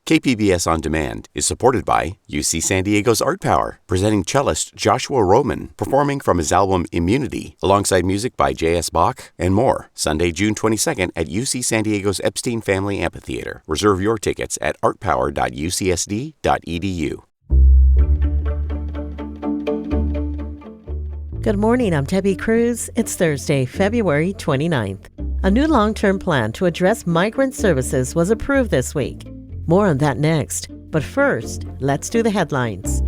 KPBS On Demand is supported by UC San Diego's Art Power, presenting cellist Joshua Roman, performing from his album Immunity, alongside music by J.S. Bach and more. Sunday, June 22nd at UC San Diego's Epstein Family Amphitheater. Reserve your tickets at artpower.ucsd.edu. Good morning, I'm Debbie Cruz. It's Thursday, February 29th. A new long-term plan to address migrant services was approved this week. More on that next. But first, let's do the headlines.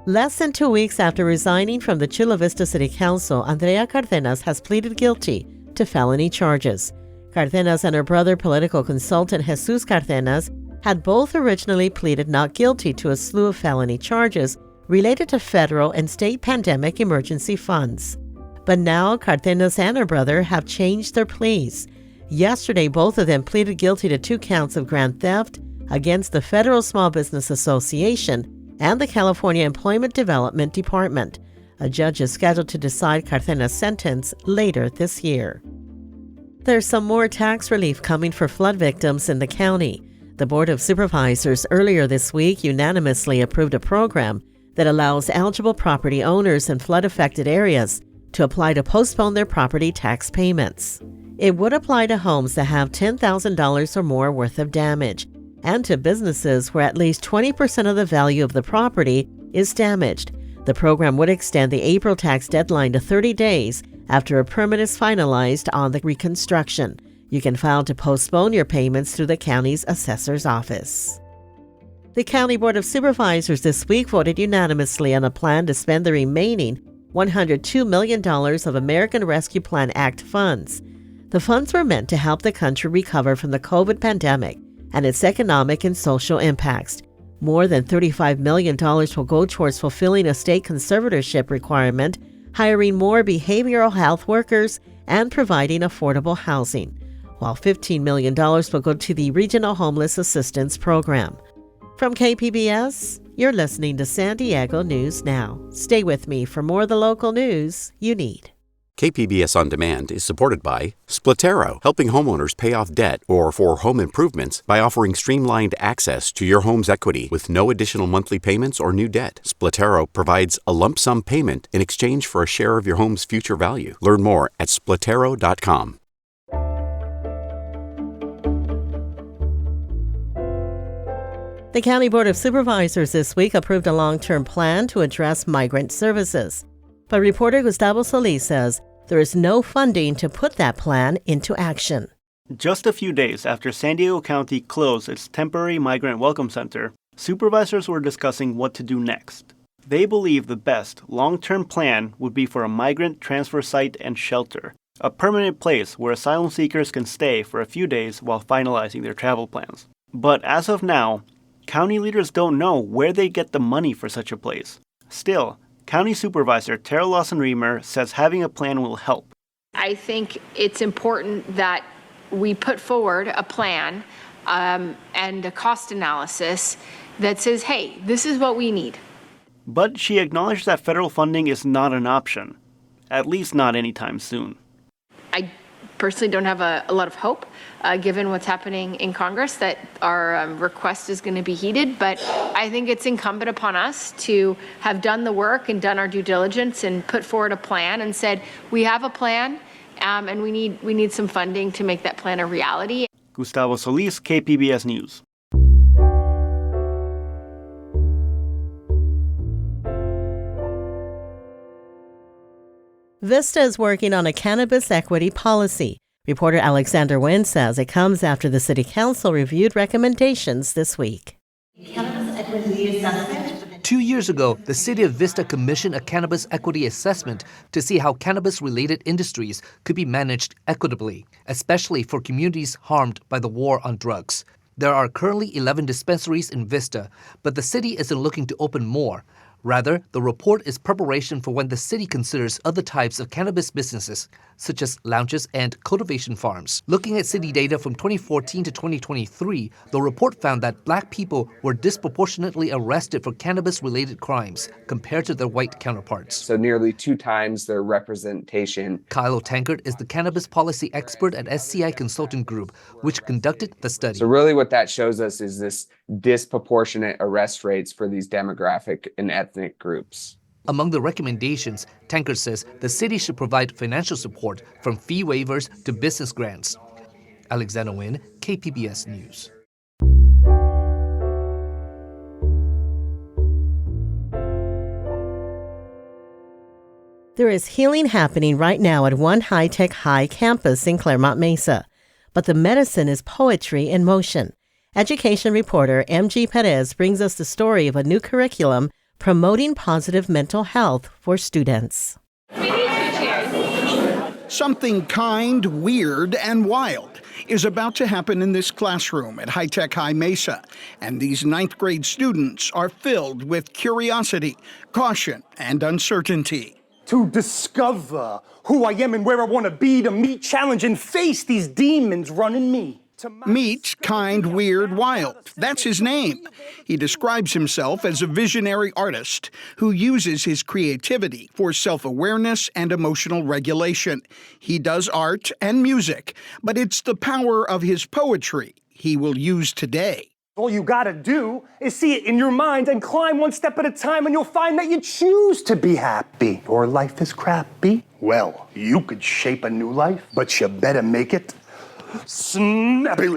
Less than 2 weeks after resigning from the Chula Vista City Council, Andrea Cardenas has pleaded guilty to felony charges. Cardenas and her brother, political consultant Jesus Cardenas, had both originally pleaded not guilty to a slew of felony charges related to federal and state pandemic emergency funds. But now Cardenas and her brother have changed their pleas. Yesterday, both of them pleaded guilty to 2 counts of grand theft against the Federal Small Business Association and the California Employment Development Department. A judge is scheduled to decide Cardenas' sentence later this year. There's some more tax relief coming for flood victims in the county. The Board of Supervisors earlier this week unanimously approved a program that allows eligible property owners in flood-affected areas to apply to postpone their property tax payments. It would apply to homes that have $10,000 or more worth of damage, and to businesses where at least 20% of the value of the property is damaged. The program would extend the April tax deadline to 30 days after a permit is finalized on the reconstruction. You can file to postpone your payments through the county's assessor's office. The County Board of Supervisors this week voted unanimously on a plan to spend the remaining $102 million of American Rescue Plan Act funds. The funds were meant to help the country recover from the COVID pandemic and its economic and social impacts. More than $35 million will go towards fulfilling a state conservatorship requirement, hiring more behavioral health workers, and providing affordable housing, while $15 million will go to the Regional Homeless Assistance Program. From KPBS, you're listening to San Diego News Now. Stay with me for more of the local news you need. KPBS On Demand is supported by Splatero, helping homeowners pay off debt or for home improvements by offering streamlined access to your home's equity with no additional monthly payments or new debt. Splatero provides a lump sum payment in exchange for a share of your home's future value. Learn more at splatero.com. The County Board of Supervisors this week approved a long-term plan to address migrant services. But reporter Gustavo Solis says there is no funding to put that plan into action. Just a few days after San Diego County closed its temporary migrant welcome center, supervisors were discussing what to do next. They believe the best long-term plan would be for a migrant transfer site and shelter, a permanent place where asylum seekers can stay for a few days while finalizing their travel plans. But as of now, county leaders don't know where they get the money for such a place. Still, County Supervisor Tara Lawson-Remer says having a plan will help. I think it's important that we put forward a plan and a cost analysis that says, hey, this is what we need. But she acknowledged that federal funding is not an option, at least not anytime soon. I personally don't have a lot of hope, given what's happening in Congress, that our request is going to be heeded. But I think it's incumbent upon us to have done the work and done our due diligence and put forward a plan and said, we have a plan and we need some funding to make that plan a reality. Gustavo Solis, KPBS News. Vista is working on a cannabis equity policy. Reporter Alexander Nguyen says it comes after the City Council reviewed recommendations this week. 2 years ago, the City of Vista commissioned a cannabis equity assessment to see how cannabis-related industries could be managed equitably, especially for communities harmed by the war on drugs. There are currently 11 dispensaries in Vista, but the city isn't looking to open more. Rather, the report is preparation for when the city considers other types of cannabis businesses, such as lounges and cultivation farms. Looking at city data from 2014 to 2023, the report found that black people were disproportionately arrested for cannabis-related crimes compared to their white counterparts. So nearly 2 times their representation. Kyle Tankard is the cannabis policy expert at SCI Consulting Group, which conducted the study. So really what that shows us is this disproportionate arrest rates for these demographic and ethnic groups. Among the recommendations, Tankard says the city should provide financial support from fee waivers to business grants. Alexander Nguyen, KPBS News. There is healing happening right now at one high-tech high campus in Clairemont Mesa. But the medicine is poetry in motion. Education reporter MG Perez brings us the story of a new curriculum promoting positive mental health for students. Something kind, weird, and wild is about to happen in this classroom at High-Tech High Mesa. And these 9th grade students are filled with curiosity, caution, and uncertainty. To discover who I am and where I want to be, to meet, challenge, and face these demons running me. Meet Kind, Weird, Wild. That's his name. He describes himself as a visionary artist who uses his creativity for self-awareness and emotional regulation. He does art and music, but it's the power of his poetry he will use today. All you gotta do is see it in your mind and climb one step at a time, and you'll find that you choose to be happy. Your life is crappy. Well, you could shape a new life, but you better make it snappy.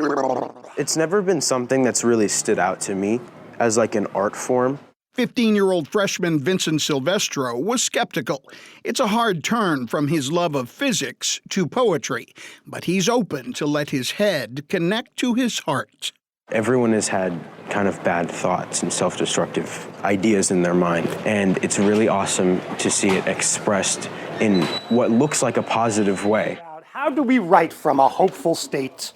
It's never been something that's really stood out to me as like an art form. 15-year-old freshman Vincent Silvestro was skeptical. It's a hard turn from his love of physics to poetry, but he's open to let his head connect to his heart. Everyone has had kind of bad thoughts and self-destructive ideas in their mind, and it's really awesome to see it expressed in what looks like a positive way. How do we write from a hopeful state?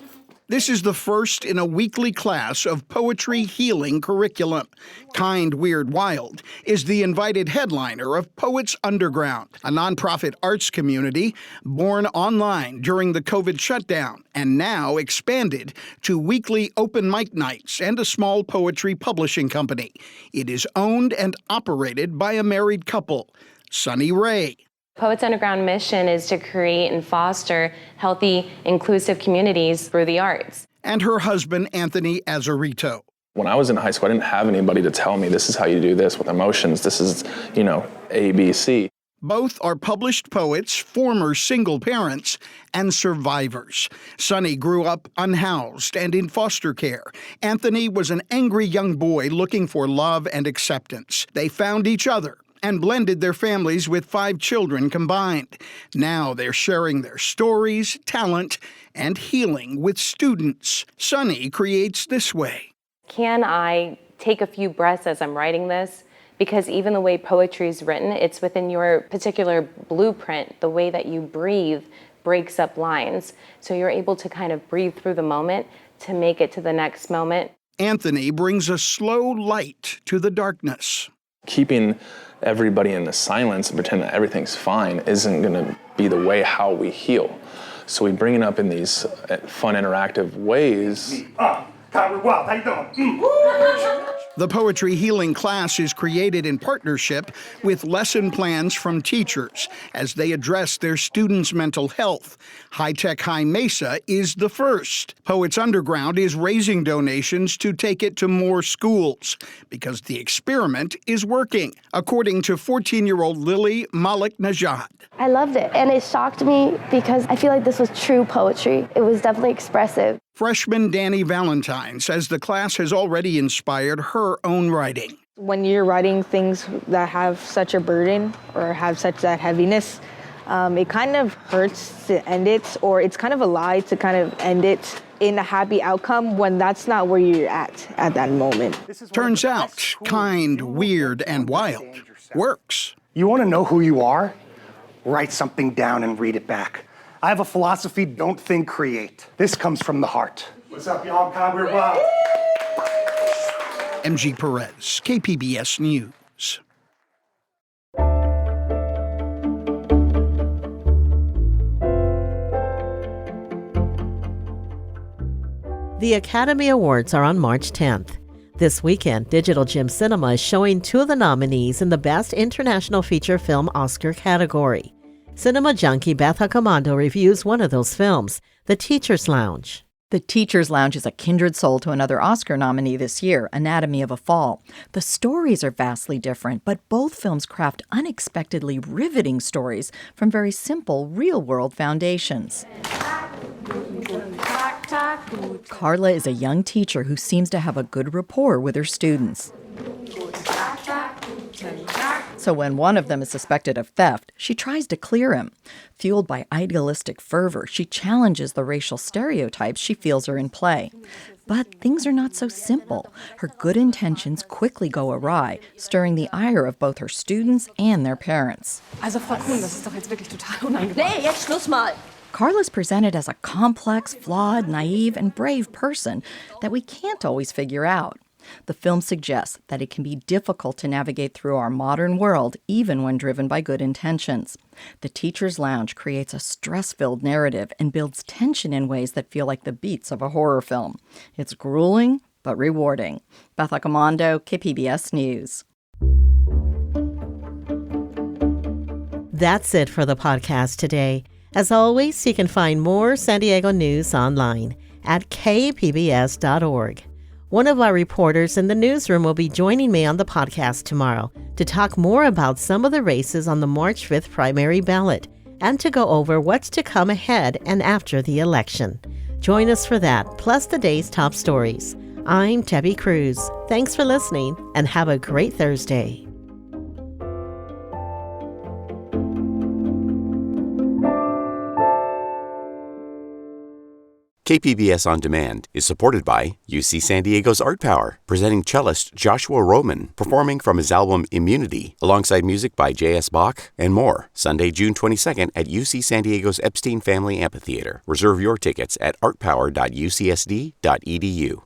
This is the first in a weekly class of poetry healing curriculum. Kind, Weird, Wild is the invited headliner of Poets Underground, a nonprofit arts community born online during the COVID shutdown and now expanded to weekly open mic nights and a small poetry publishing company. It is owned and operated by a married couple, Sunny Ray. Poets Underground mission is to create and foster healthy, inclusive communities through the arts. And her husband, Anthony Azarito. When I was in high school, I didn't have anybody to tell me this is how you do this with emotions. This is, A, B, C. Both are published poets, former single parents, and survivors. Sunny grew up unhoused and in foster care. Anthony was an angry young boy looking for love and acceptance. They found each other and blended their families with 5 children combined. Now they're sharing their stories, talent, and healing with students. Sunny creates this way. Can I take a few breaths as I'm writing this? Because even the way poetry is written, it's within your particular blueprint. The way that you breathe breaks up lines. So you're able to kind of breathe through the moment to make it to the next moment. Anthony brings a slow light to the darkness. Keeping everybody in the silence and pretend that everything's fine isn't going to be the way how we heal. So we bring it up in these fun, interactive ways. Wow, how you doing? The poetry healing class is created in partnership with lesson plans from teachers as they address their students' mental health. High-Tech High Mesa is the first. Poets Underground is raising donations to take it to more schools because the experiment is working, according to 14-year-old Lily Malik Najad. I loved it, and it shocked me because I feel like this was true poetry. It was definitely expressive. Freshman Danny Valentine says the class has already inspired her own writing. When you're writing things that have such a burden or have such that heaviness, it kind of hurts to end it, or it's kind of a lie to kind of end it in a happy outcome when that's not where you're at that moment. Turns out, Kind, Weird, and Wild works. You want to know who you are? Write something down and read it back. I have a philosophy, don't think, create. This comes from the heart. What's up, y'all? Kind, Weird, Wild. MG Perez, KPBS News. The Academy Awards are on March 10th. This weekend, Digital Gem Cinema is showing two of the nominees in the Best International Feature Film Oscar category. Cinema junkie Beth Accomando reviews one of those films, The Teacher's Lounge. The Teacher's Lounge is a kindred soul to another Oscar nominee this year, Anatomy of a Fall. The stories are vastly different, but both films craft unexpectedly riveting stories from very simple, real-world foundations. Carla is a young teacher who seems to have a good rapport with her students. So when one of them is suspected of theft, she tries to clear him. Fueled by idealistic fervor, she challenges the racial stereotypes she feels are in play. But things are not so simple. Her good intentions quickly go awry, stirring the ire of both her students and their parents. Also, Frau Kuhn, das ist doch jetzt wirklich total unangebracht. Nee, jetzt Schluss mal. Carla's presented as a complex, flawed, naive, and brave person that we can't always figure out. The film suggests that it can be difficult to navigate through our modern world, even when driven by good intentions. The Teacher's Lounge creates a stress-filled narrative and builds tension in ways that feel like the beats of a horror film. It's grueling, but rewarding. Beth Accomando, KPBS News. That's it for the podcast today. As always, you can find more San Diego news online at kpbs.org. One of our reporters in the newsroom will be joining me on the podcast tomorrow to talk more about some of the races on the March 5th primary ballot and to go over what's to come ahead and after the election. Join us for that, plus the day's top stories. I'm Debbie Cruz. Thanks for listening and have a great Thursday. KPBS On Demand is supported by UC San Diego's Art Power, presenting cellist Joshua Roman, performing from his album Immunity, alongside music by J.S. Bach and more. Sunday, June 22nd at UC San Diego's Epstein Family Amphitheater. Reserve your tickets at artpower.ucsd.edu.